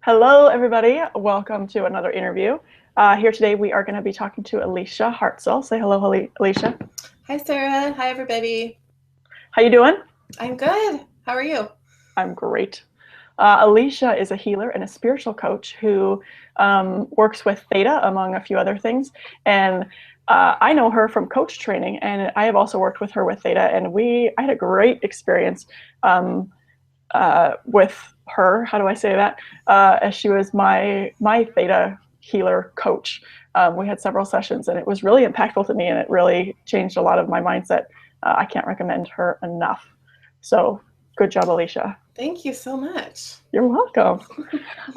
Hello, everybody. Welcome to another interview. Here today, we are going to be talking to Elysia Hartzell. Say hello, Elysia. Hi, Sarah. Hi, everybody. How you doing? I'm good. How are you? I'm great. Elysia is a healer and a spiritual coach who works with theta, among a few other things. And I know her from coach training, and I have also worked with her with theta. And I had a great experience with her. How do I say that? As she was my theta healer coach. We had several sessions, and it was really impactful to me, and it really changed a lot of my mindset. I can't recommend her enough. So good job, Elysia. Thank you so much. You're welcome.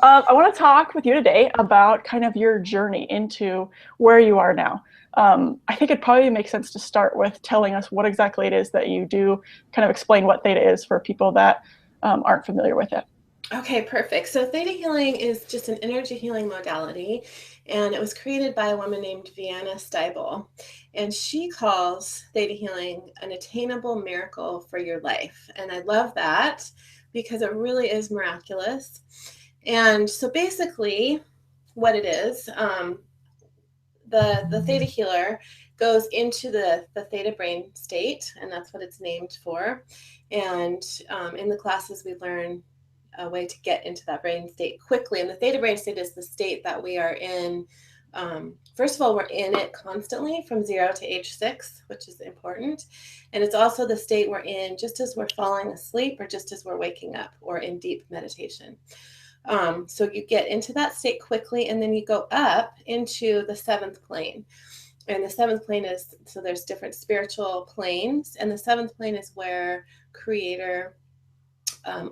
I want to talk with you today about kind of your journey into where you are now. I think it probably makes sense to start with telling us what exactly it is that you do, kind of explain what theta is for people that aren't familiar with it. Okay, perfect. So, theta healing is just an energy healing modality, and it was created by a woman named Vienna Steibel. And she calls theta healing an attainable miracle for your life. And I love that because it really is miraculous. And so, basically, what it is, the theta healer goes into the theta brain state, and that's what it's named for. And in the classes, we learn a way to get into that brain state quickly. And the theta brain state is the state that we are in. First of all, we're in it constantly from 0 to age 6, which is important. And it's also the state we're in just as we're falling asleep or just as we're waking up or in deep meditation. So you get into that state quickly, and then you go up into the seventh plane. And the seventh plane is, so there's different spiritual planes, and the seventh plane is where creator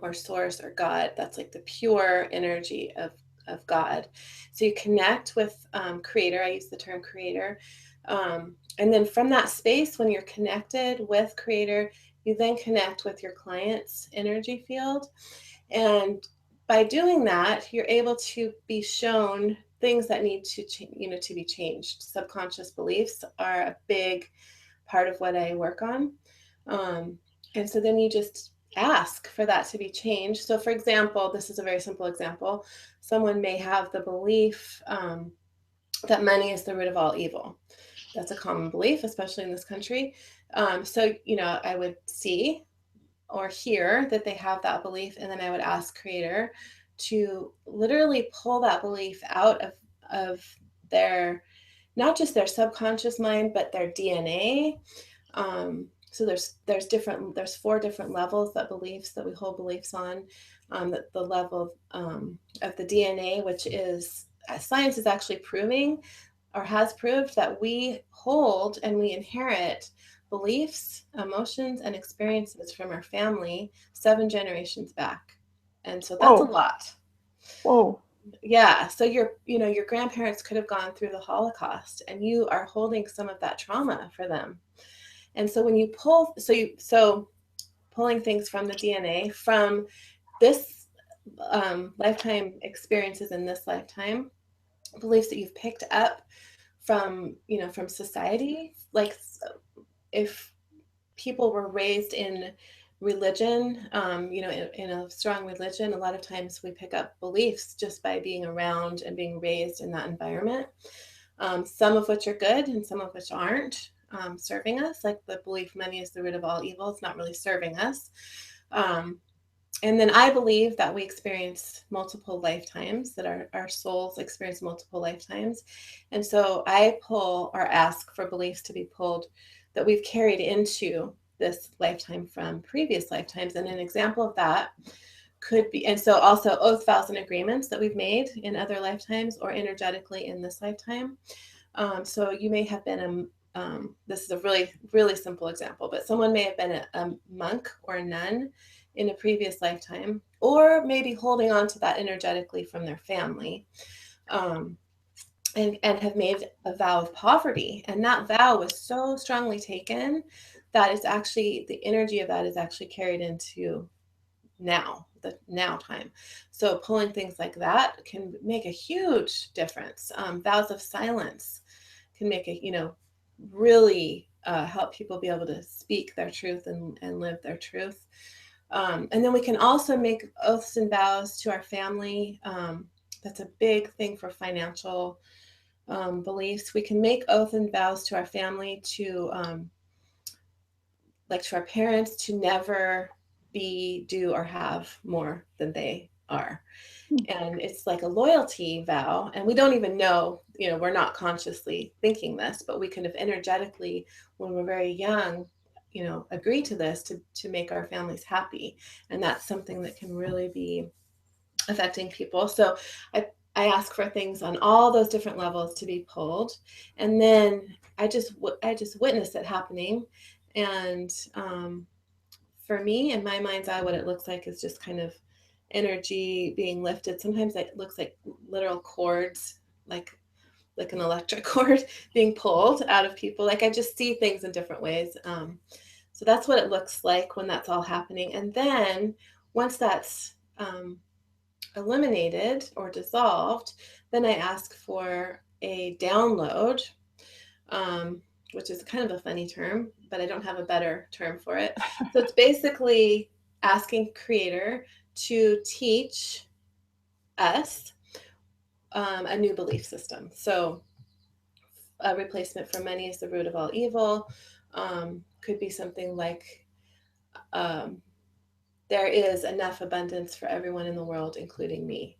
or source or God, that's like the pure energy of God. So you connect with creator. I use the term creator. And then from that space, when you're connected with creator, you then connect with your client's energy field. And by doing that, you're able to be shown things that need to to be changed. Subconscious beliefs are a big part of what I work on. And so then you just ask for that to be changed. So, for example, this is a very simple example. Someone may have the belief that money is the root of all evil. That's a common belief, especially in this country. So, I would see or hear that they have that belief, and then I would ask creator to literally pull that belief out of their, not just their subconscious mind, but their DNA. So there's 4 different levels that we hold beliefs on. The level of the DNA, which is science is actually proving or has proved that we hold and we inherit beliefs, emotions, and experiences from our family 7 generations back. And so that's a Whoa, lot. whoa. Yeah. So your grandparents could have gone through the Holocaust, and you are holding some of that trauma for them. And so when you so pulling things from the DNA from this lifetime experiences in this lifetime, beliefs that you've picked up from society, like if people were raised in religion, in a strong religion, a lot of times we pick up beliefs just by being around and being raised in that environment. Some of which are good and some of which aren't serving us, like the belief money is the root of all evil. It's not really serving us. Um, and then I believe that we experience multiple lifetimes, that our souls experience multiple lifetimes. And so I pull or ask for beliefs to be pulled that we've carried into this lifetime from previous lifetimes. And an example of that could be, and so also oath, vows, and agreements that we've made in other lifetimes or energetically in this lifetime. So you may have been this is a really, really simple example, but someone may have been a monk or a nun in a previous lifetime, or maybe holding on to that energetically from their family, and have made a vow of poverty. And that vow was so strongly taken that it's actually, the energy of that is actually carried into the now time. So pulling things like that can make a huge difference. Vows of silence can make really help people be able to speak their truth and live their truth. And then we can also make oaths and vows to our family. That's a big thing for financial beliefs. We can make oaths and vows to our family to, like to our parents, to never be, do, or have more than they are. And it's like a loyalty vow. And we don't even know, we're not consciously thinking this, but we kind of energetically, when we're very young, agree to this to make our families happy. And that's something that can really be affecting people. So I ask for things on all those different levels to be pulled. And then I just witness it happening. And for me, in my mind's eye, what it looks like is just kind of energy being lifted. Sometimes it looks like literal cords, like an electric cord being pulled out of people. Like I just see things in different ways. So that's what it looks like when that's all happening. And then once that's eliminated or dissolved, then I ask for a download, which is kind of a funny term, but I don't have a better term for it. So it's basically asking Creator to teach us a new belief system. So a replacement for money is the root of all evil. Could be something like there is enough abundance for everyone in the world, including me.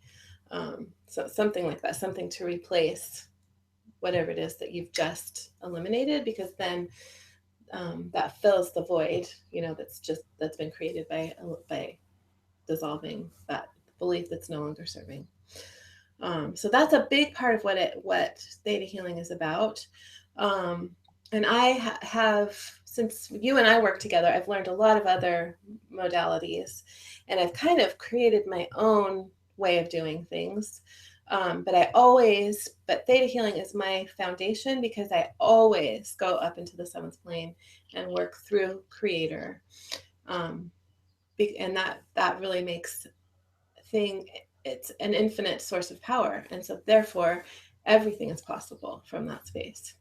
So something like that, something to replace whatever it is that you've just eliminated, because then that fills the void, that's been created by dissolving that belief that's no longer serving. So that's a big part of what theta healing is about. And I have, since you and I work together, I've learned a lot of other modalities, and I've kind of created my own way of doing things. But theta healing is my foundation, because I always go up into the seventh plane and work through Creator. And that really makes it's an infinite source of power. And so therefore everything is possible from that space.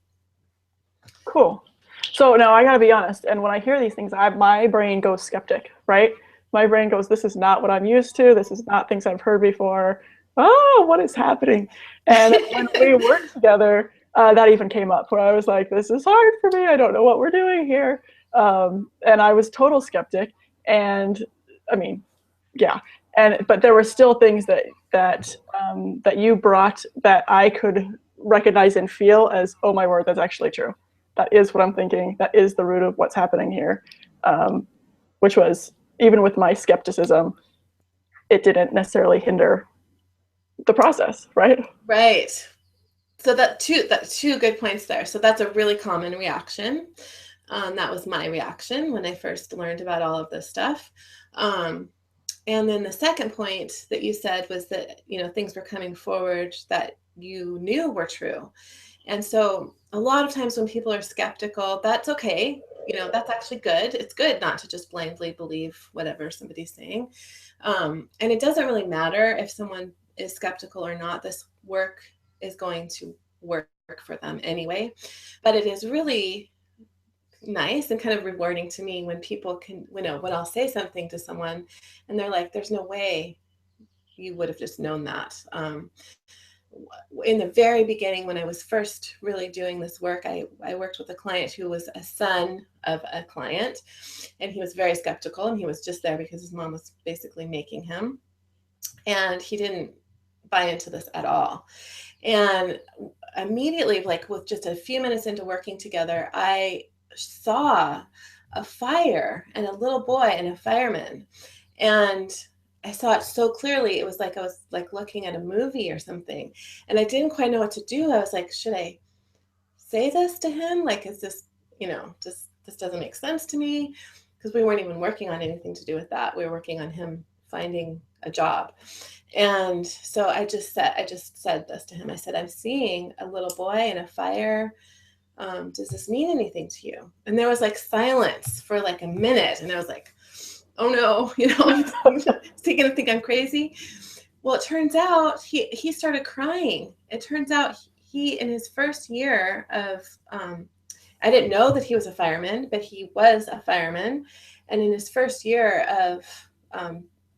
Cool. So now I gotta be honest, and when I hear these things, my brain goes skeptic, right? My brain goes, this is not what I'm used to. This is not things I've heard before. Oh, what is happening? And when we worked together, that even came up, where I was like, this is hard for me. I don't know what we're doing here. And I was total skeptic. And I mean, yeah. But there were still things that you brought that I could recognize and feel as, oh my word, that's actually true. That is what I'm thinking. That is the root of what's happening here, which was, even with my skepticism, it didn't necessarily hinder the process, right? Right. So that's two good points there. So that's a really common reaction. That was my reaction when I first learned about all of this stuff. And then the second point that you said was that, things were coming forward that you knew were true. And so a lot of times when people are skeptical, that's okay. That's actually good. It's good not to just blindly believe whatever somebody's saying. And it doesn't really matter if someone is skeptical or not. This work is going to work for them anyway. But it is really nice and kind of rewarding to me when people can, when I'll say something to someone and they're like, there's no way you would have just known that. In the very beginning, when I was first really doing this work, I worked with a client who was a son of a client, and he was very skeptical, and he was just there because his mom was basically making him, and he didn't buy into this at all. And immediately, like with just a few minutes into working together, I saw a fire and a little boy and a fireman, and I saw it so clearly. It was like I was like looking at a movie or something, and I didn't quite know what to do. I was like, should I say this to him? Like, is this, just, this doesn't make sense to me, because we weren't even working on anything to do with that. We were working on him finding a job. And so I just said this to him. I said, I'm seeing a little boy and a fire. Does this mean anything to you? And there was like silence for like a minute, and I was like, oh no, is he gonna think I'm crazy? Well, it turns out he started crying. It turns out he, in his first year of I didn't know that he was a fireman, but he was a fireman. And in his first year of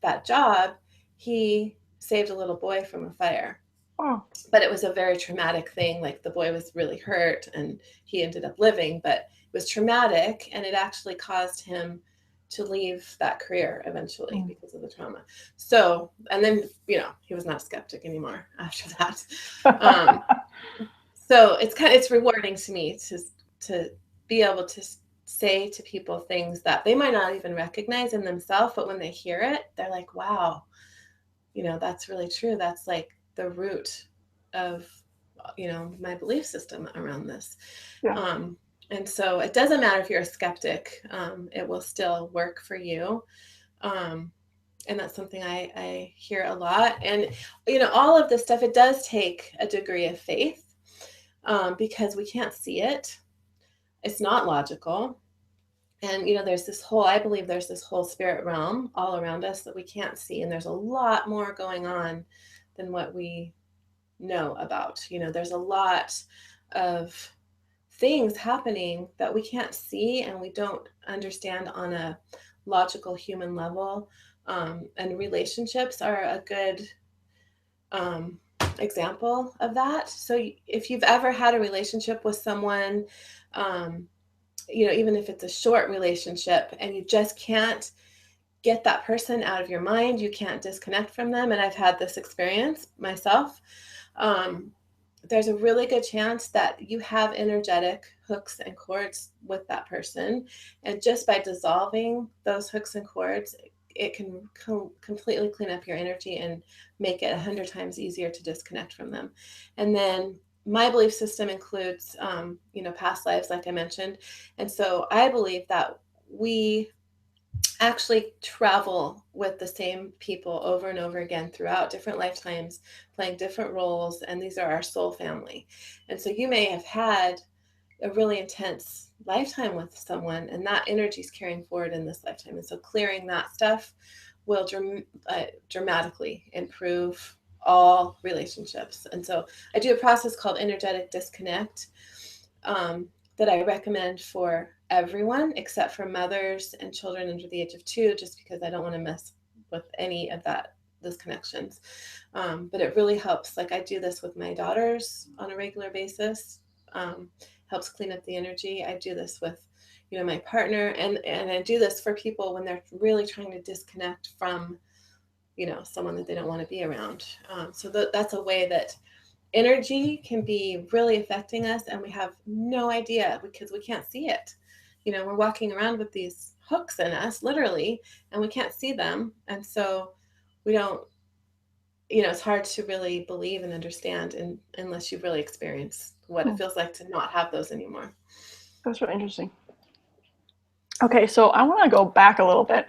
that job, he saved a little boy from a fire. Oh, But it was a very traumatic thing. Like the boy was really hurt and he ended up living, but it was traumatic, and it actually caused him to leave that career eventually because of the trauma. So, and then, he was not a skeptic anymore after that. So it's rewarding to me to be able to say to people things that they might not even recognize in themselves, but when they hear it, they're like, wow, that's really true. That's like the root of, my belief system around this. yeah. And so it doesn't matter if you're a skeptic, it will still work for you. And that's something I hear a lot. And, all of this stuff, it does take a degree of faith, because we can't see it. It's not logical. And, I believe there's this whole spirit realm all around us that we can't see. And there's a lot more going on than what we know about. There's a lot of things happening that we can't see and we don't understand on a logical human level. And relationships are a good example of that. So if you've ever had a relationship with someone, even if it's a short relationship and you just can't get that person out of your mind, you can't disconnect from them. And I've had this experience myself. There's a really good chance that you have energetic hooks and cords with that person. And just by dissolving those hooks and cords, it can completely clean up your energy and make it 100 times easier to disconnect from them. And then my belief system includes, past lives, like I mentioned. And so I believe that we actually travel with the same people over and over again throughout different lifetimes, playing different roles. And these are our soul family. And so you may have had a really intense lifetime with someone, and that energy is carrying forward in this lifetime. And so clearing that stuff will dramatically improve all relationships. And so I do a process called energetic disconnect, that I recommend for everyone except for mothers and children under the age of 2, just because I don't want to mess with any of those connections. But it really helps. Like I do this with my daughters on a regular basis. Helps clean up the energy. I do this with, my partner, and I do this for people when they're really trying to disconnect from, someone that they don't want to be around. So that's a way that energy can be really affecting us, and we have no idea because we can't see it. We're walking around with these hooks in us, literally, and we can't see them. And so we don't, it's hard to really believe and understand unless you've really experienced what it feels like to not have those anymore. That's really interesting. Okay, so I want to go back a little bit,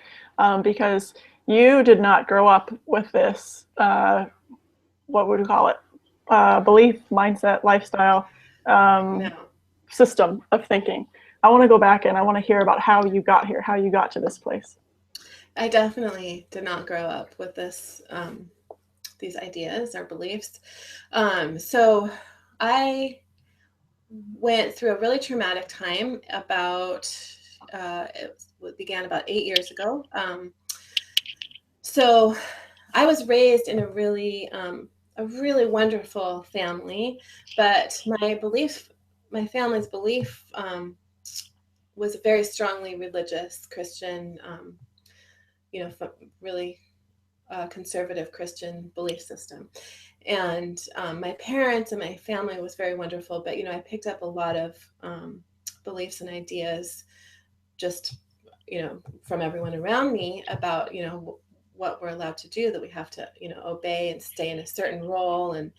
because you did not grow up with this, what would you call it? Belief, mindset, lifestyle, No, system of thinking. I want to go back and I want to hear about how you got here, how you got to this place. I definitely did not grow up with these ideas or beliefs. So I went through a really traumatic time it began about 8 years ago. So I was raised in a really wonderful family, but my family's belief, was a very strongly religious Christian, really conservative Christian belief system. And my parents and my family was very wonderful, but I picked up a lot of beliefs and ideas just from everyone around me about what we're allowed to do, that we have to obey and stay in a certain role and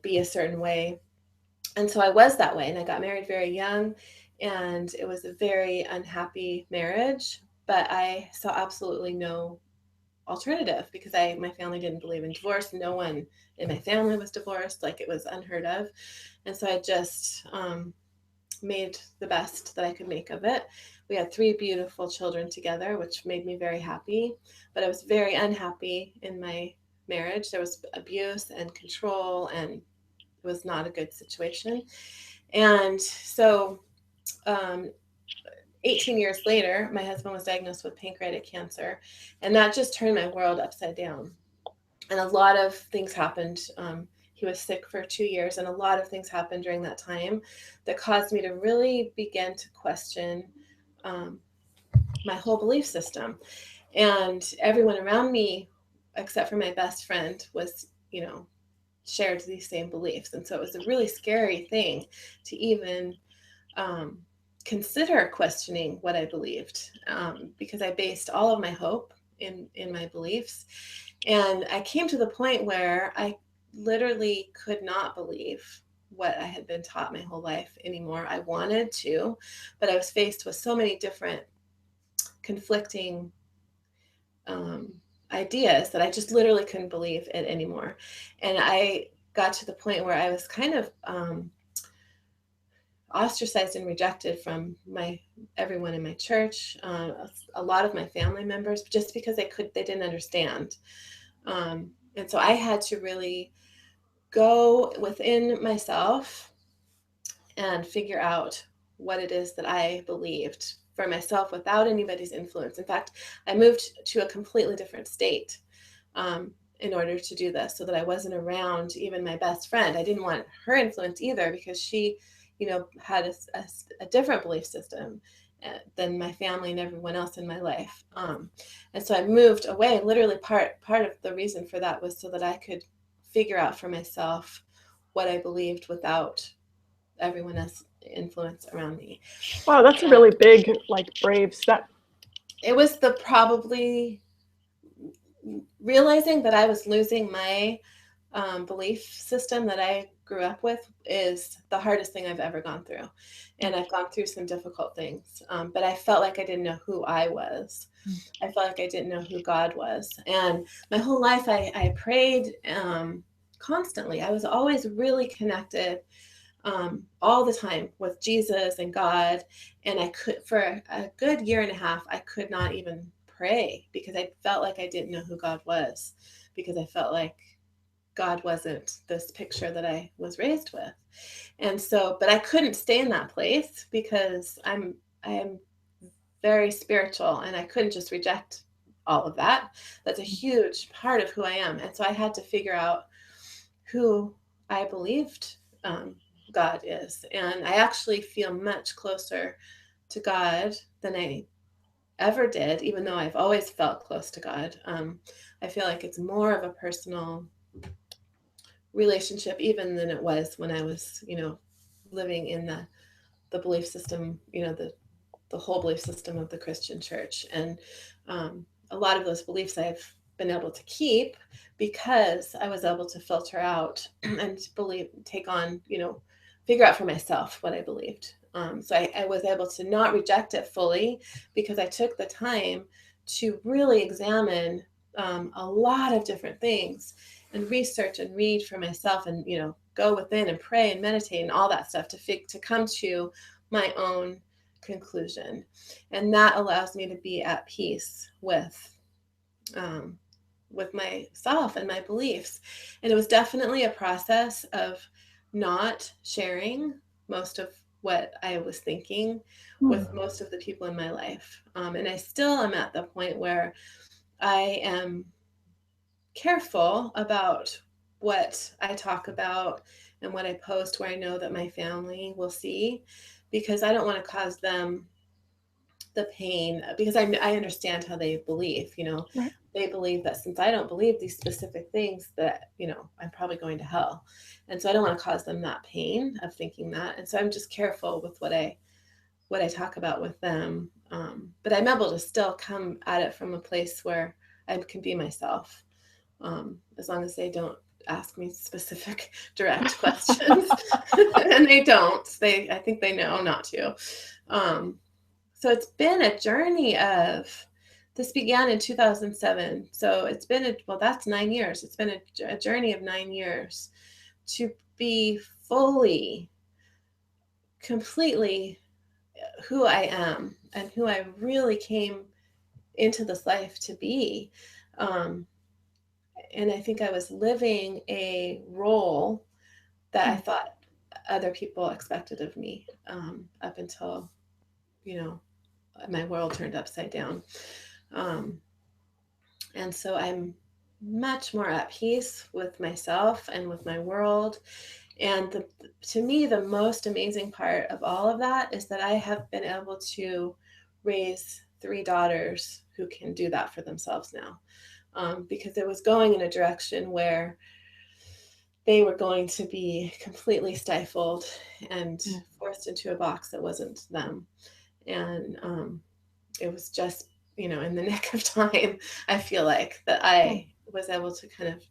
be a certain way. And so I was that way, and I got married very young, and it was a very unhappy marriage, but I saw absolutely no alternative because my family didn't believe in divorce. No one in my family was divorced. Like, it was unheard of. And so I just made the best that I could make of it. We had 3 beautiful children together, which made me very happy, but I was very unhappy in my marriage. There was abuse and control, and it was not a good situation. And so um, 18 years later, my husband was diagnosed with pancreatic cancer, and that just turned my world upside down. And a lot of things happened. He was sick for 2 years, and a lot of things happened during that time that caused me to really begin to question um, my whole belief system. And everyone around me, except for my best friend, was, shared these same beliefs. And so it was a really scary thing to even um, consider questioning what I believed, because I based all of my hope in my beliefs. And I came to the point where I literally could not believe what I had been taught my whole life anymore. I wanted to, but I was faced with so many different conflicting um, ideas that I just literally couldn't believe it anymore. And I got to the point where I was kind of ostracized and rejected from everyone in my church, a lot of my family members, just because they didn't understand. And so I had to really go within myself and figure out what it is that I believed for myself without anybody's influence. In fact, I moved to a completely different state in order to do this, so that I wasn't around even my best friend. I didn't want her influence either, because she, had a different belief system than my family and everyone else in my life. And so I moved away. Literally, part of the reason for that was so that I could figure out for myself what I believed without everyone else's influence around me. Wow, that's a And really big, like, brave step. it was probably realizing that I was losing my belief system that I grew up with is the hardest thing I've ever gone through. And I've gone through some difficult things, but I felt like I didn't know who I was. I felt like I didn't know who God was. And my whole life I prayed constantly. I was always really connected all the time with Jesus and God. And I could, for a good year and a half, I could not even pray because I felt like I didn't know who God was, because I felt like God wasn't this picture that I was raised with. And so, but I couldn't stay in that place because I am very spiritual, and I couldn't just reject all of that. That's a huge part of who I am. And so I had to figure out who I believed God is. And I actually feel much closer to God than I ever did, even though I've always felt close to God. I feel like it's more of a personal relationship even than it was when I was, living in the belief system, the whole belief system of the Christian church. And a lot of those beliefs I've been able to keep because I was able to filter out and take on, figure out for myself what I believed. So I was able to not reject it fully because I took the time to really examine a lot of different things and research and read for myself, and go within and pray and meditate and all that stuff to come to my own conclusion. And that allows me to be at peace with myself and my beliefs. And it was definitely a process of not sharing most of what I was thinking with most of the people in my life. And I still am at the point where I am careful about what I talk about and what I post, where I know that my family will see, because I don't want to cause them the pain, because I understand how they believe, Right. they believe that since I don't believe these specific things, that, I'm probably going to hell. And so I don't want to cause them that pain of thinking that. And so I'm just careful with what I talk about with them. But I'm able to still come at it from a place where I can be myself, as long as they don't ask me specific direct questions. And they don't. I think they know not to. So it's been a journey this began in 2007. So it's been that's 9 years. It's been a journey of 9 years to be fully, completely who I am and who I really came into this life to be. And I think I was living a role that I thought other people expected of me, up until, my world turned upside down. And so I'm much more at peace with myself and with my world. And to me, the most amazing part of all of that is that I have been able to raise 3 daughters who can do that for themselves now. Because it was going in a direction where they were going to be completely stifled and forced into a box that wasn't them. And it was just, in the nick of time, I feel like, that I was able to kind of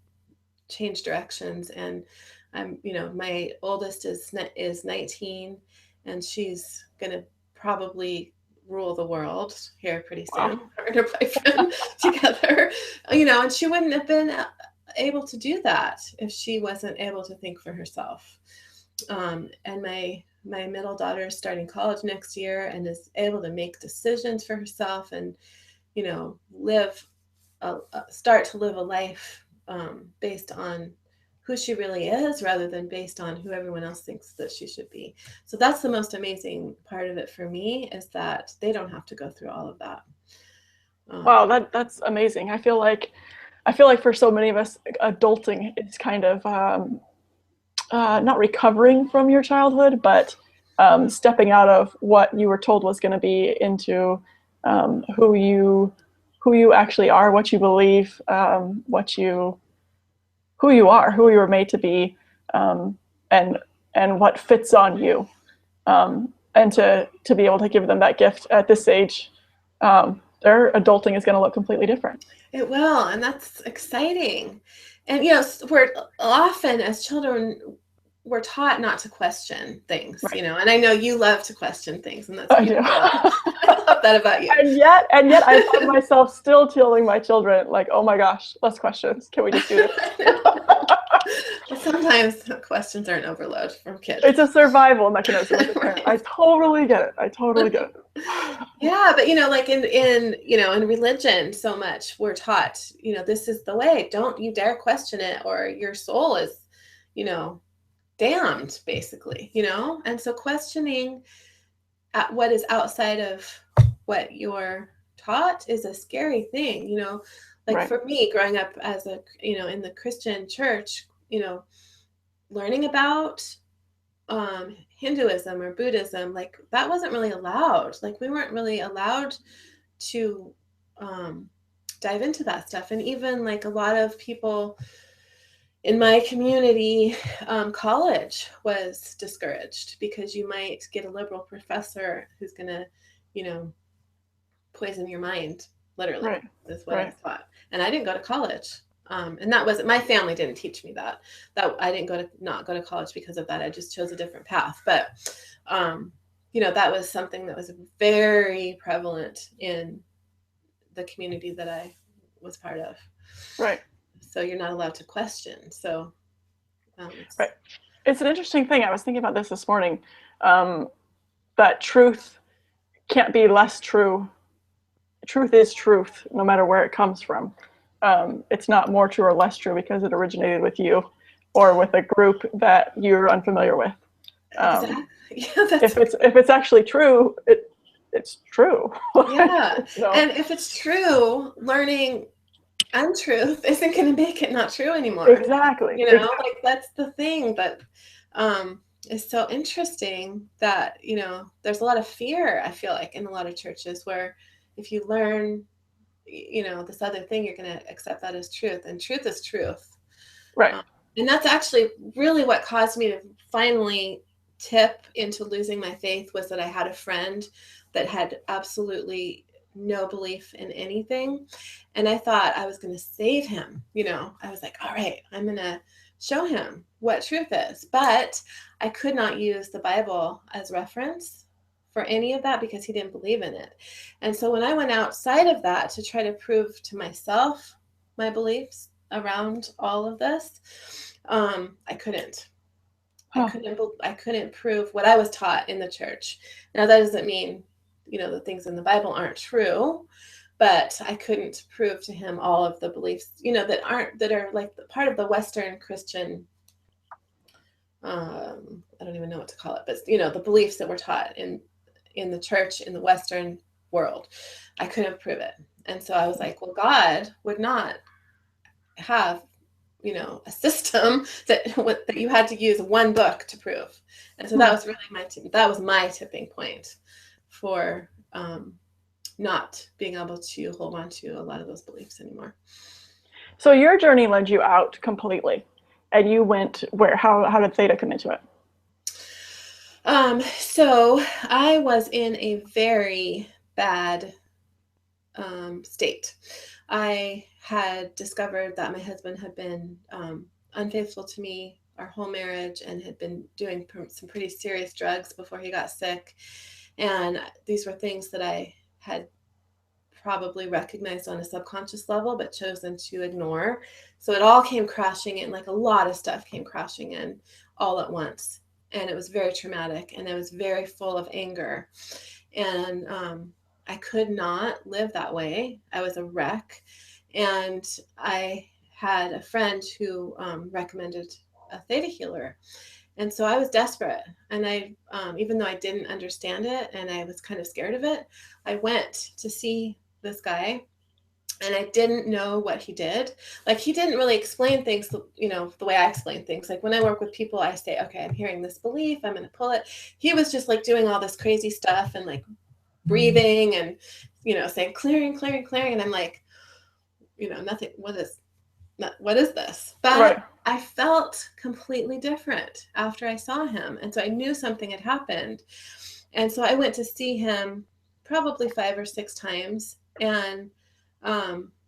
change directions. And my oldest is 19, and she's going to probably rule the world here pretty soon. Her and her boyfriend together, and she wouldn't have been able to do that if she wasn't able to think for herself. And my middle daughter is starting college next year and is able to make decisions for herself and, start to live a life based on who she really is, rather than based on who everyone else thinks that she should be. So that's the most amazing part of it for me, is that they don't have to go through all of that. Wow, that's amazing. I feel like for so many of us, adulting is kind of not recovering from your childhood, but stepping out of what you were told was going to be into who you actually are, what you believe, who you are, who you were made to be, and what fits on you, and to be able to give them that gift at this age. Their adulting is going to look completely different. It will, and that's exciting. And we're often, as children, we're taught not to question things, right. And I know you love to question things, and that's beautiful. I love that about you. And yet I find myself still telling my children, like, oh my gosh, less questions. Can we just do this? Well, sometimes questions are an overload from kids. It's a survival mechanism as a parent. Right. I totally get it. Yeah, but like in religion, so much we're taught, this is the way. Don't you dare question it, or your soul is, damned, basically. And so questioning at what is outside of what you're taught is a scary thing. Like right. For me, growing up as in the Christian church, learning about Hinduism or Buddhism, like that wasn't really allowed. Like we weren't really allowed to dive into that stuff. And even like a lot of people in my community, college was discouraged because you might get a liberal professor who's going to, poison your mind, literally, right. Is what right. I thought. And I didn't go to college. And that was, my family didn't teach me that I didn't not go to college because of that. I just chose a different path. But, that was something that was very prevalent in the community that I was part of. Right. So you're not allowed to question. So, right. It's an interesting thing. I was thinking about this morning, that truth can't be less true. Truth is truth, no matter where it comes from. It's not more true or less true because it originated with you or with a group that you're unfamiliar with. Exactly. Yeah, if it's actually true, it's true. Yeah. So. And if it's true, learning untruth isn't going to make it not true anymore. Exactly. Exactly. Like that's the thing that is so interesting, that there's a lot of fear, I feel like, in a lot of churches, where if you learn this other thing, you're going to accept that as truth, and truth is truth. Right. And that's actually really what caused me to finally tip into losing my faith, was that I had a friend that had absolutely no belief in anything. And I thought I was going to save him. I was like, all right, I'm going to show him what truth is. But I could not use the Bible as reference for any of that because he didn't believe in it. And so when I went outside of that to try to prove to myself my beliefs around all of this, I couldn't. I couldn't prove what I was taught in the church. Now, that doesn't mean, the things in the Bible aren't true, but I couldn't prove to him all of the beliefs, that are like part of the Western Christian I don't even know what to call it, but the beliefs that were taught in the church in the Western world. I couldn't prove it. And so I was like, well, God would not have, a system that you had to use one book to prove. And so that was really my tipping point for not being able to hold on to a lot of those beliefs anymore. So your journey led you out completely, and you went where? How did theta come into it? So I was in a very bad state. I had discovered that my husband had been unfaithful to me our whole marriage and had been doing some pretty serious drugs before he got sick. And these were things that I had probably recognized on a subconscious level, but chosen to ignore. So it all came crashing in, like a lot of stuff came crashing in all at once. And it was very traumatic, and I was very full of anger. And I could not live that way. I was a wreck. And I had a friend who recommended a theta healer. And so I was desperate. And I, even though I didn't understand it and I was kind of scared of it, I went to see this guy, and I didn't know what he did. Like, he didn't really explain things, the way I explain things. Like, when I work with people, I say, okay, I'm hearing this belief, I'm going to pull it. He was just like doing all this crazy stuff and like breathing and, saying clearing, clearing, clearing. And I'm like, nothing, what is this? But Right. I felt completely different after I saw him. And so I knew something had happened. And so I went to see him probably 5 or 6 times, and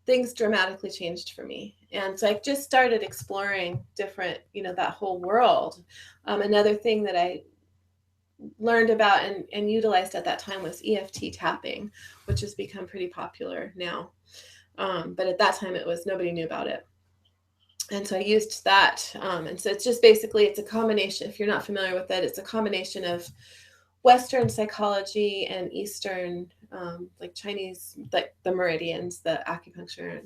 things dramatically changed for me. And so I just started exploring different, that whole world. Another thing that I learned about and utilized at that time was EFT tapping, which has become pretty popular now. But at that time, nobody knew about it. And so I used that. And so it's just basically, it's a combination. If you're not familiar with it, it's a combination of Western psychology and Eastern, like Chinese, like the meridians, the acupuncture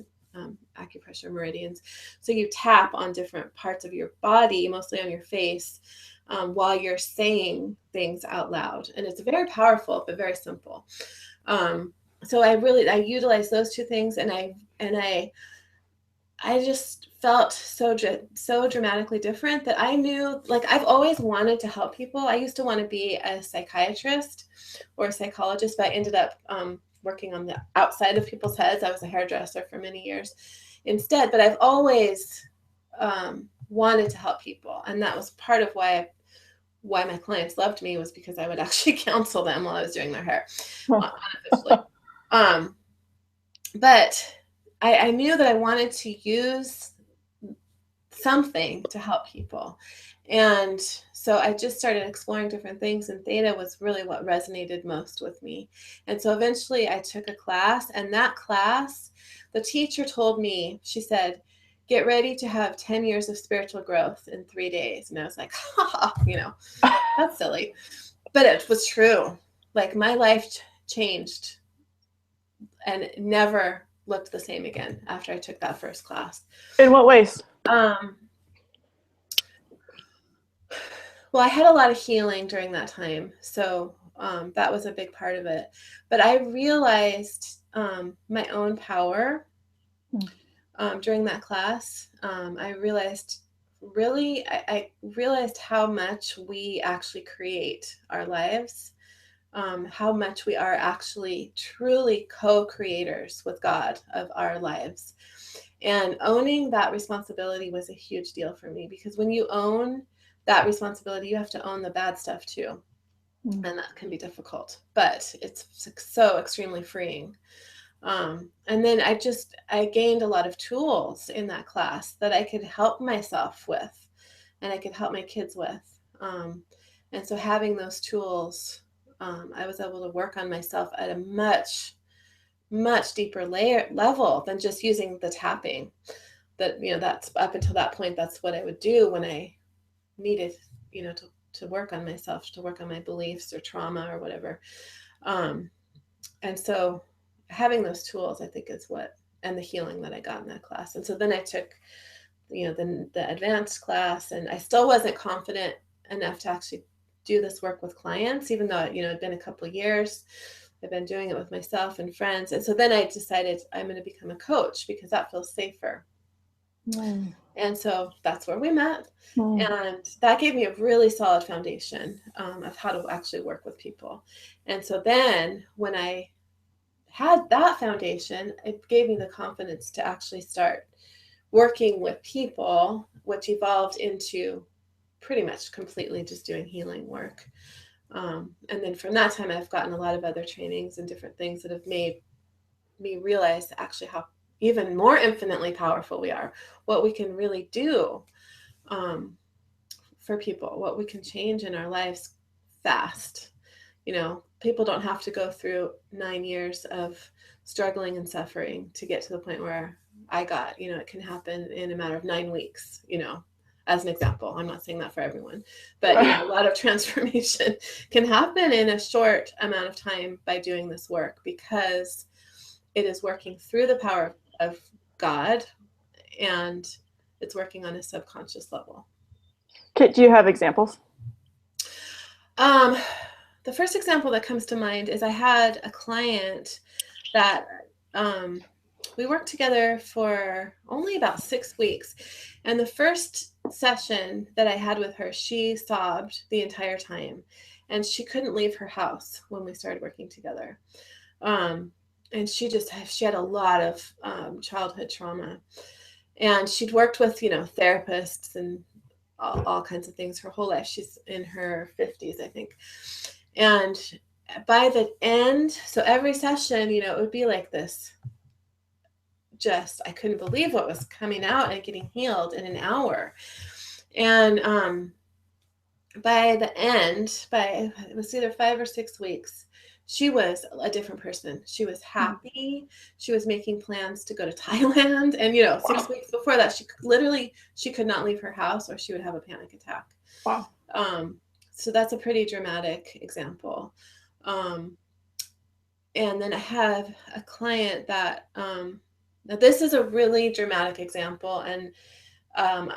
meridians. So you tap on different parts of your body, mostly on your face, while you're saying things out loud. And it's very powerful, but very simple. So I utilized those two things, and I just felt so dramatically different that I knew, like, I've always wanted to help people. I used to want to be a psychiatrist or a psychologist, but I ended up working on the outside of people's heads. I was a hairdresser for many years instead, but I've always wanted to help people. And that was part of why my clients loved me, was because I would actually counsel them while I was doing their hair unofficially. But I knew that I wanted to use something to help people. And so I just started exploring different things, and theta was really what resonated most with me. And so eventually I took a class, and that class, the teacher told me, she said, get ready to have 10 years of spiritual growth in 3 days. And I was like, that's silly. But it was true. Like, my life changed and never looked the same again after I took that first class. In what ways? Well, I had a lot of healing during that time. So that was a big part of it. But I realized my own power during that class. I realized I realized how much we actually create our lives. How much we are actually truly co-creators with God of our lives. And owning that responsibility was a huge deal for me, because when you own that responsibility, you have to own the bad stuff too. And that can be difficult, but it's so extremely freeing. And then I gained a lot of tools in that class that I could help myself with, and I could help my kids with. And so having those tools, I was able to work on myself at a much, much deeper level than just using the tapping. That, that's up until that point, that's what I would do when I needed, to work on myself, to work on my beliefs or trauma or whatever. And so having those tools, I think, is and the healing that I got in that class. And so then I took, the advanced class, and I still wasn't confident enough to actually do this work with clients, even though, it'd been a couple of years. I've been doing it with myself and friends. And so then I decided I'm going to become a coach because that feels safer. And so that's where we met. And that gave me a really solid foundation of how to actually work with people. And so then when I had that foundation, it gave me the confidence to actually start working with people, which evolved into pretty much completely just doing healing work. And then from that time, I've gotten a lot of other trainings and different things that have made me realize actually how even more infinitely powerful we are, what we can really do for people, what we can change in our lives fast. People don't have to go through 9 years of struggling and suffering to get to the point where I got. It can happen in a matter of 9 weeks, as an example. I'm not saying that for everyone, but a lot of transformation can happen in a short amount of time by doing this work, because it is working through the power of God, and it's working on a subconscious level. Do you have examples? The first example that comes to mind is I had a client that we worked together for only about 6 weeks. And the first session that I had with her, she sobbed the entire time. And she couldn't leave her house when we started working together. And she had a lot of childhood trauma. And she'd worked with, therapists and all kinds of things her whole life. She's in her 50s, I think. And by the end, so every session, it would be like this. I couldn't believe what was coming out and getting healed in an hour. And by the end, it was either 5 or 6 weeks, she was a different person. She was happy. She was making plans to go to Thailand. And, 6 weeks before that, she could not leave her house or she would have a panic attack. Wow. So that's a pretty dramatic example. And then I have a client that, now this is a really dramatic example, and I'm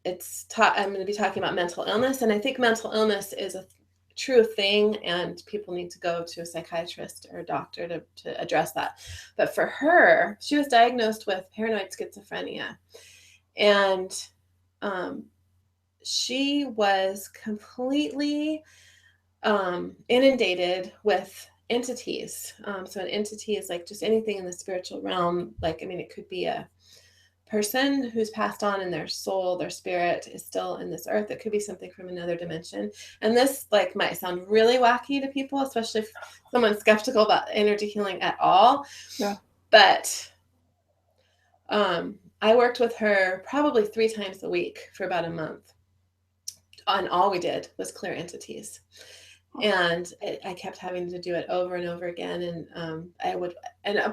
going to be talking about mental illness. And I think mental illness is a true thing, and people need to go to a psychiatrist or a doctor to address that. But for her, she was diagnosed with paranoid schizophrenia, and she was completely inundated with entities. So an entity is like just anything in the spiritual realm. It could be a person who's passed on and their soul, their spirit is still in this earth. It could be something from another dimension. And this might sound really wacky to people, especially if someone's skeptical about energy healing at all. Yeah. But I worked with her probably 3 times a week for about a month. And all we did was clear entities. And I kept having to do it over and over again. And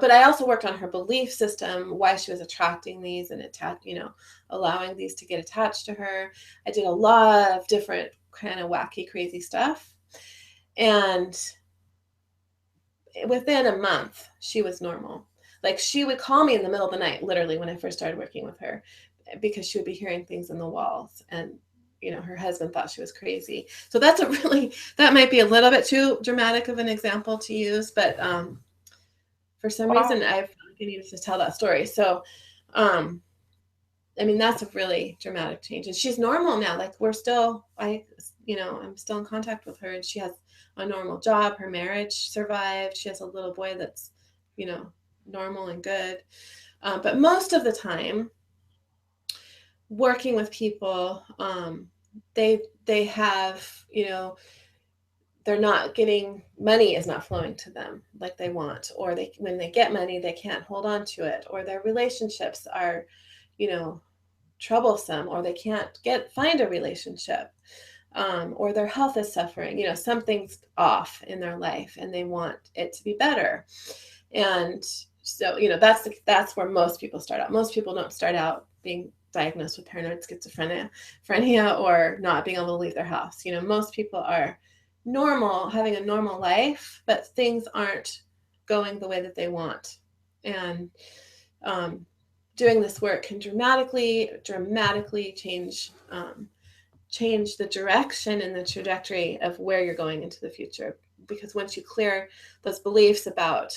but I also worked on her belief system, why she was attracting these and allowing these to get attached to her. I did a lot of different kind of wacky, crazy stuff. And within a month, she was normal. She would call me in the middle of the night, literally, when I first started working with her, because she would be hearing things in the walls. And her husband thought she was crazy. So that might be a little bit too dramatic of an example to use, but for some reason I feel like I needed to tell that story. So, that's a really dramatic change. And she's normal now. I'm still in contact with her, and she has a normal job. Her marriage survived. She has a little boy that's, normal and good. But most of the time, working with people, they have, they're not getting, money is not flowing to them like they want, or when they get money, they can't hold on to it, or their relationships are, troublesome, or they can't find a relationship, or their health is suffering, something's off in their life and they want it to be better. And so, that's where most people start out. Most people don't start out being diagnosed with paranoid schizophrenia or not being able to leave their house. Most people are normal, having a normal life, but things aren't going the way that they want. And doing this work can dramatically change change the direction and the trajectory of where you're going into the future. Because once you clear those beliefs about,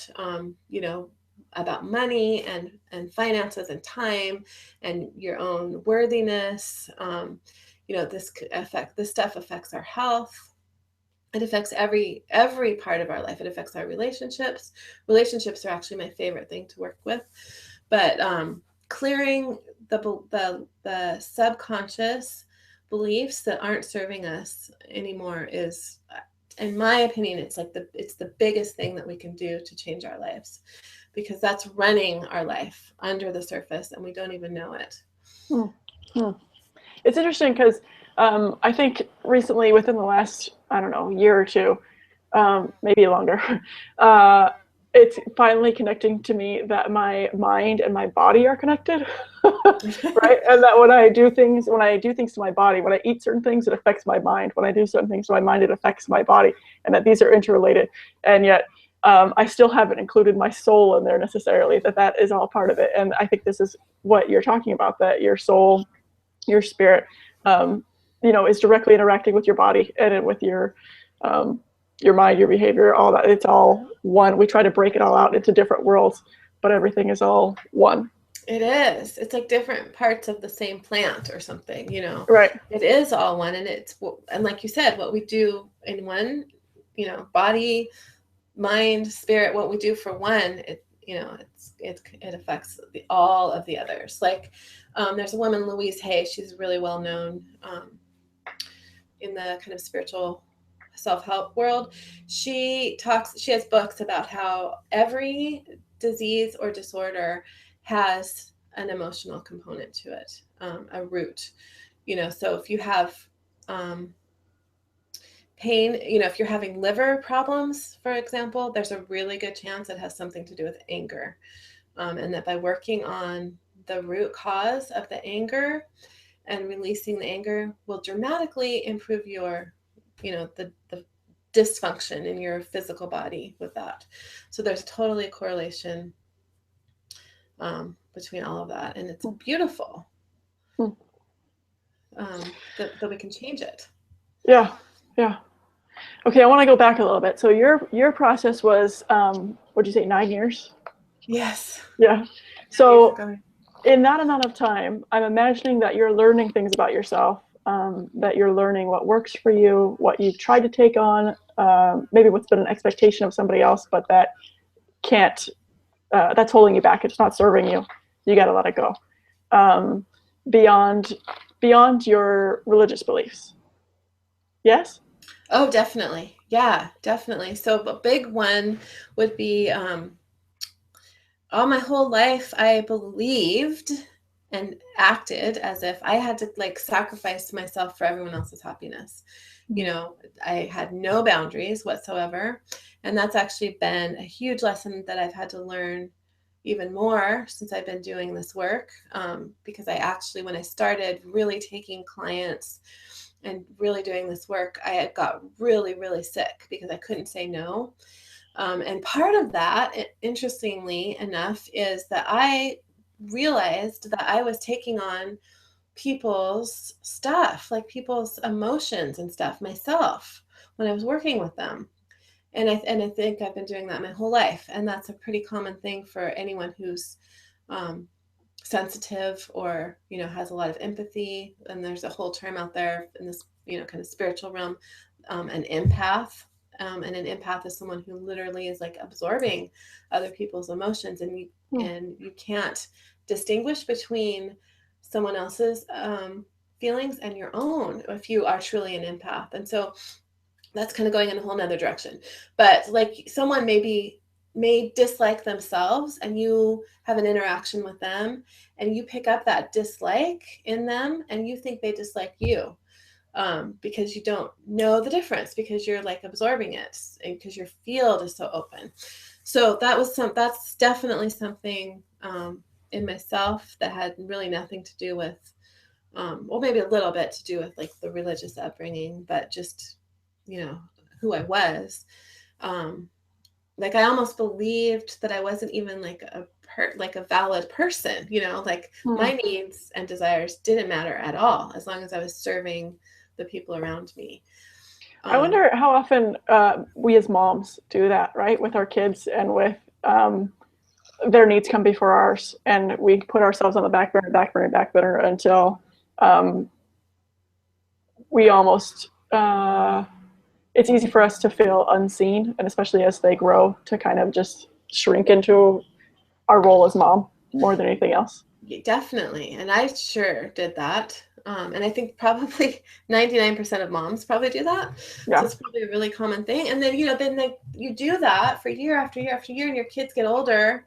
about money and finances and time and your own worthiness, this stuff affects our health. It affects every part of our life. It affects our relationships. Relationships are actually my favorite thing to work with. But clearing the subconscious beliefs that aren't serving us anymore is, in my opinion, it's the biggest thing that we can do to change our lives, because that's running our life under the surface and we don't even know it. It's interesting because I think recently, within the last, I don't know, year or two, maybe longer, it's finally connecting to me that my mind and my body are connected, right? And that when I do things to my body, when I eat certain things, it affects my mind. When I do certain things to my mind, it affects my body, and that these are interrelated. And yet, I still haven't included my soul in there necessarily. That is all part of it. And I think this is what you're talking about, that your soul, your spirit, is directly interacting with your body and with your mind, your behavior, all that. It's all one. We try to break it all out into different worlds, but everything is all one. It is. It's like different parts of the same plant or something, Right. It is all one. And like you said, what we do in one, body, mind, spirit, what we do for one, it affects all of the others. Like, there's a woman, Louise Hay. She's really well known in the kind of spiritual self-help world. She has books about how every disease or disorder has an emotional component to it, a root. So if you have pain, if you're having liver problems, for example, there's a really good chance it has something to do with anger. And that by working on the root cause of the anger and releasing the anger will dramatically improve your, the dysfunction in your physical body with that. So there's totally a correlation between all of that. And it's beautiful that we can change it. Yeah. Yeah. Okay, I want to go back a little bit. So your process was, what'd you say, 9 years? Yes. Yeah. So in that amount of time, I'm imagining that you're learning things about yourself, that you're learning what works for you, what you've tried to take on, maybe what's been an expectation of somebody else, but that can't, that's holding you back. It's not serving you. You got to let it go. Beyond your religious beliefs. Yes? Oh, definitely. Yeah, definitely. So a big one would be, all my whole life, I believed and acted as if I had to sacrifice myself for everyone else's happiness. I had no boundaries whatsoever. And that's actually been a huge lesson that I've had to learn even more since I've been doing this work. Because I actually, when I started really taking clients and really doing this work, I got really, really sick because I couldn't say no. And part of that, interestingly enough, is that I realized that I was taking on people's stuff, like people's emotions and stuff myself when I was working with them. And I think I've been doing that my whole life. And that's a pretty common thing for anyone who's sensitive or, has a lot of empathy. And there's a whole term out there in this, kind of spiritual realm, an empath. And an empath is someone who literally is absorbing other people's emotions, and you can't distinguish between someone else's feelings and your own if you are truly an empath. And so that's kind of going in a whole nother direction. But someone may dislike themselves, and you have an interaction with them and you pick up that dislike in them and you think they dislike you. Because you don't know the difference, because you're absorbing it, and because your field is so open. So that's definitely something in myself that had really nothing to do with, well, maybe a little bit to do with the religious upbringing, but just, who I was. I almost believed that I wasn't even a valid person, my needs and desires didn't matter at all, as long as I was serving the people around me. I wonder how often we as moms do that, right, with our kids, and with their needs come before ours, and we put ourselves on the back burner until um, we almost. It's easy for us to feel unseen, and especially as they grow, to kind of just shrink into our role as mom more than anything else. Definitely. And I sure did that. And I think probably 99% of moms probably do that. So Yeah. it's probably a really common thing. And then, then you do that for year after year after year, and your kids get older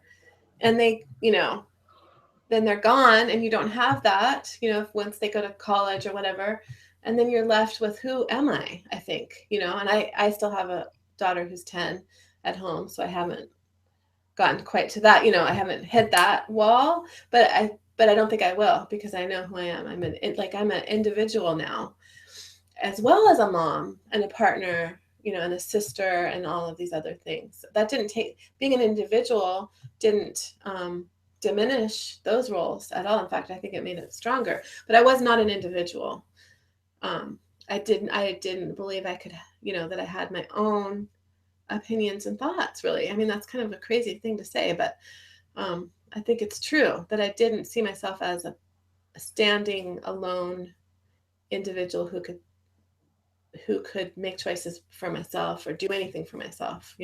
and they, then they're gone and you don't have that, once they go to college or whatever. And then you're left with, who am I think, and I still have a daughter who's 10 at home. So I haven't gotten quite to that, I haven't hit that wall, but I don't think I will, because I know who I am. I'm an individual now, as well as a mom and a partner, and a sister and all of these other things. That didn't being an individual didn't diminish those roles at all. In fact, I think it made it stronger, but I was not an individual. I didn't believe I could, that I had my own opinions and thoughts, really. I mean, that's kind of a crazy thing to say, but I think it's true that I didn't see myself as a standing alone individual who could make choices for myself or do anything for myself,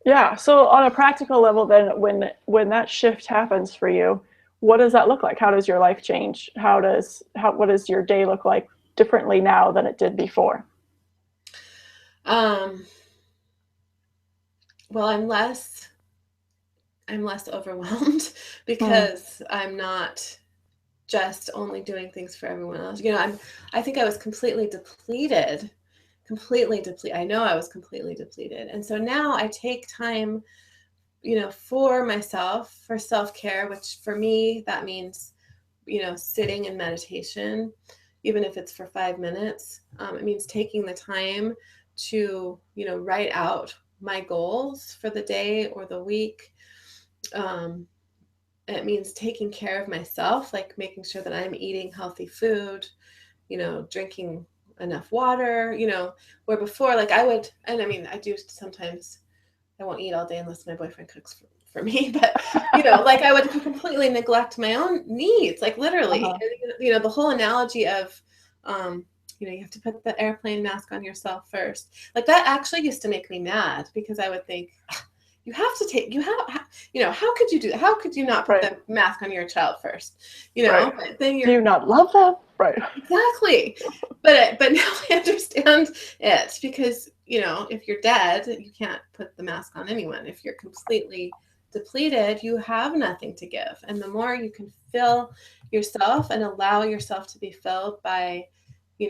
Yeah. So on a practical level, then, when that shift happens for you, what does that look like? How does your life change? What does your day look like differently now than it did before? Well, I'm less overwhelmed because I'm not just only doing things for everyone else. I think I was completely depleted. I know I was completely depleted. And so now I take time, for myself, for self-care, which for me, that means, sitting in meditation, even if it's for 5 minutes. It means taking the time to, write out my goals for the day or the week. It means taking care of myself, like making sure that I'm eating healthy food, drinking enough water, where before, like I would, and I mean, I do sometimes, I won't eat all day unless my boyfriend cooks for me, but, like I would completely neglect my own needs, like literally. And, the whole analogy of, you have to put the airplane mask on yourself first. Like that actually used to make me mad, because I would think, how could you do that? How could you not put the mask on your child first? Right. But then do you not love them? Right. Exactly. But now I understand it, because, if you're dead, you can't put the mask on anyone. If you're completely depleted, you have nothing to give. And the more you can fill yourself and allow yourself to be filled by,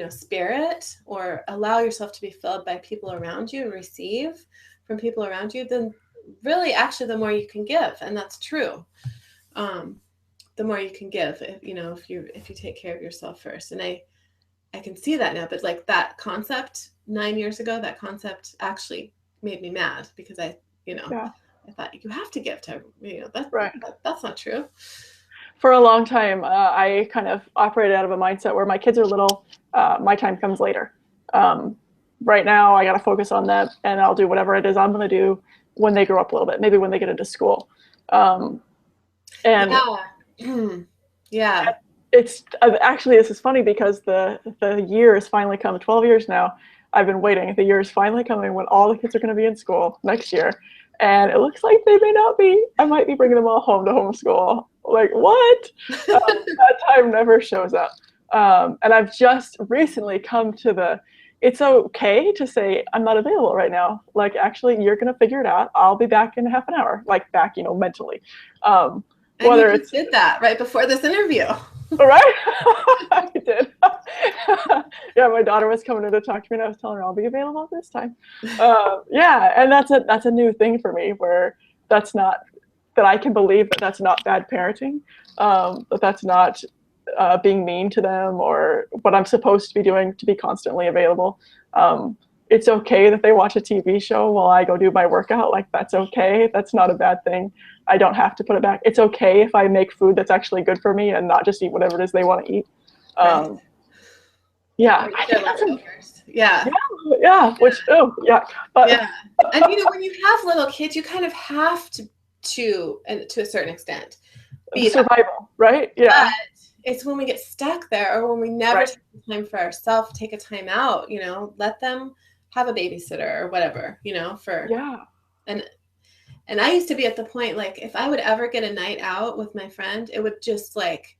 spirit, or allow yourself to be filled by people around you and receive from people around you, then really actually the more you can give. And that's true. The more you can give, if you take care of yourself first. And I can see that now, but like that concept 9 years ago, that concept actually made me mad, because I thought you have to give to, that's not true. For a long time, I kind of operated out of a mindset where my kids are little, my time comes later. Right now, I got to focus on them, and I'll do whatever it is I'm going to do when they grow up a little bit, maybe when they get into school. And yeah, it's actually, this is funny, because the year has finally come. 12 years now I've been waiting. The year is finally coming when all the kids are going to be in school next year, and it looks like they may not be. I might be bringing them all home to homeschool. Like, what? That time never shows up. And I've just recently come to it's okay to say, I'm not available right now. Like, actually, you're going to figure it out. I'll be back in half an hour, like back, mentally. And Whether you just did that right before this interview. Right? I did. Yeah, my daughter was coming in to talk to me, and I was telling her I'll be available this time. Yeah, and that's a new thing for me, where that I can believe that that's not bad parenting, that that's not being mean to them, or what I'm supposed to be doing to be constantly available. It's okay that they watch a TV show while I go do my workout. Like, that's okay. That's not a bad thing. I don't have to put it back. It's okay if I make food that's actually good for me and not just eat whatever it is they want to eat. Right. Yeah, or I eat their think that's leftovers. Yeah. yeah. Which yeah, but Yeah. And when you have little kids, you kind of have to and to a certain extent be that. survival, right? But Yeah, it's when we get stuck there, or when we never right. take the time for ourselves, take a time out, let them have a babysitter or whatever, for Yeah. and and I used to be at the point, like, if I would ever get a night out with my friend, it would just like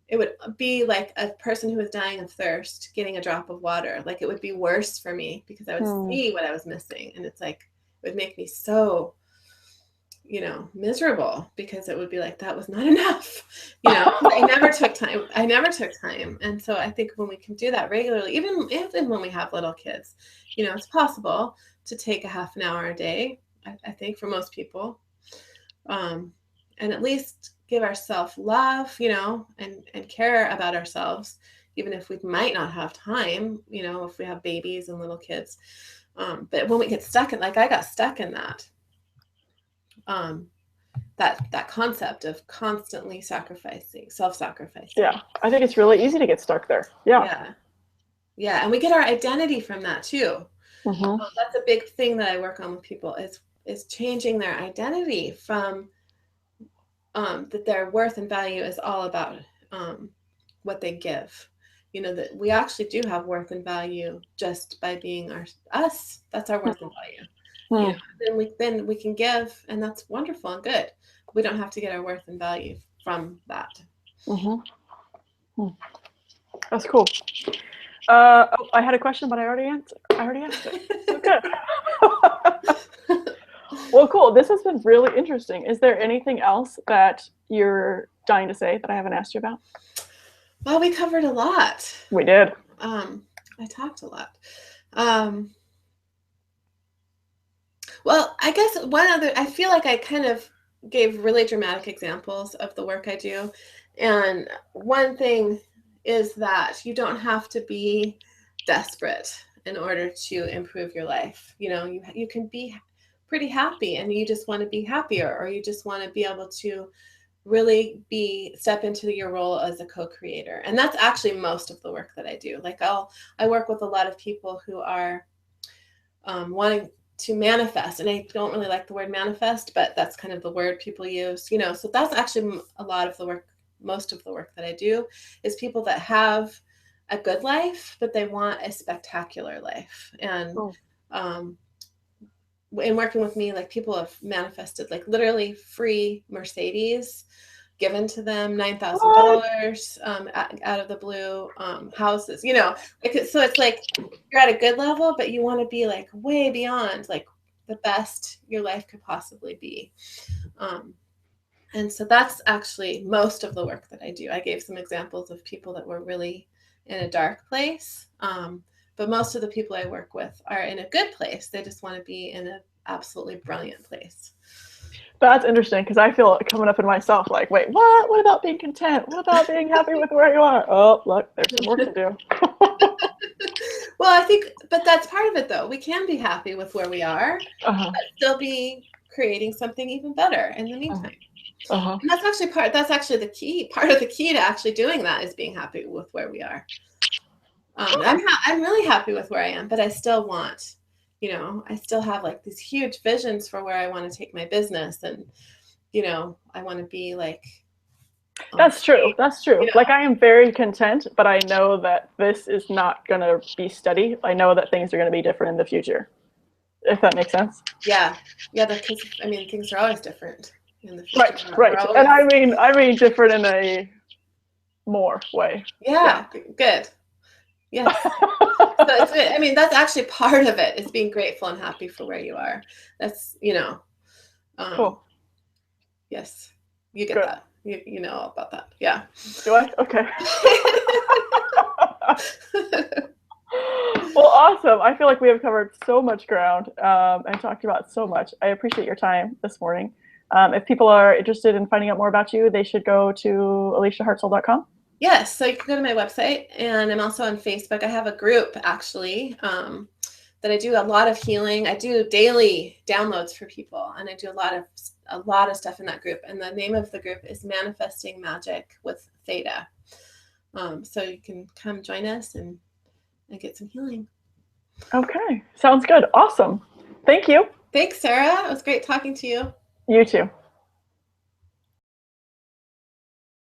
it would be like a person who was dying of thirst getting a drop of water. Like, it would be worse for me because I would Hmm. see what I was missing, and it's like it would make me so miserable, because it would be like, that was not enough. I never took time. And so I think when we can do that regularly, even when we have little kids, it's possible to take a half an hour a day, I think, for most people. And at least give ourselves love, and care about ourselves, even if we might not have time, if we have babies and little kids. But when we get stuck in, like I got stuck in um, that concept of constantly self-sacrificing. Yeah, I think it's really easy to get stuck there. Yeah. Yeah. Yeah. And we get our identity from that too. Mm-hmm. That's a big thing that I work on with people, is changing their identity from that their worth and value is all about what they give. That we actually do have worth and value just by being us. That's our worth and value. Hmm. Then we can give, and that's wonderful and good. We don't have to get our worth and value from that. Mm-hmm. Hmm. That's cool. Oh, I had a question, but I already answered. I already asked it. So good. Well, cool. This has been really interesting. Is there anything else that you're dying to say that I haven't asked you about? Well, we covered a lot. We did. I talked a lot. Well, I guess I feel like I kind of gave really dramatic examples of the work I do. And one thing is that you don't have to be desperate in order to improve your life. You can be pretty happy, and you just want to be happier, or you just want to be able to really step into your role as a co-creator. And that's actually most of the work that I do. Like, I work with a lot of people who are wanting to manifest, and I don't really like the word manifest, but that's kind of the word people use. So that's actually a lot of the work. Most of the work that I do is people that have a good life, but they want a spectacular life. And Oh. in working with me, like, people have manifested, like, literally free Mercedes given to them, $9,000 out of the blue, houses, so it's like you're at a good level, but you want to be like way beyond, like, the best your life could possibly be. And so that's actually most of the work that I do. I gave some examples of people that were really in a dark place. But most of the people I work with are in a good place. They just want to be in an absolutely brilliant place. That's interesting because I feel it coming up in myself like, wait, what? What about being content? What about being happy with where you are? Oh, look, there's some work to do. Well, I think, but that's part of it, though. We can be happy with where we are, Uh-huh. but still be creating something even better in the meantime. Uh-huh. And that's actually the key. Part of the key to actually doing that is being happy with where we are. I'm really happy with where I am, but I still want, I still have, like, these huge visions for where I want to take my business, and I want to be like. That's true. That's true. You know, Like, I am very content, but I know that this is not going to be steady. I know that things are going to be different in the future, if that makes sense. yeah, because I mean, things are always different in the future. Right, We're right. always, And I mean different in a more way. yeah, good. Yes. So I mean, that's actually part of it, is being grateful and happy for where you are. That's, Cool. Yes, you get Good. that. You know all about that. Yeah. Do I? Okay. Well, awesome. I feel like we have covered so much ground and talked about so much. I appreciate your time this morning. If people are interested in finding out more about you, they should go to ElysiaHartzell.com. Yes, so you can go to my website, and I'm also on Facebook. I have a group, actually, that I do a lot of healing. I do daily downloads for people, and I do a lot of stuff in that group. And the name of the group is Manifesting Magic with Theta. So you can come join us and and get some healing. Okay, sounds good. Awesome. Thank you. Thanks, Sarah. It was great talking to you. You too.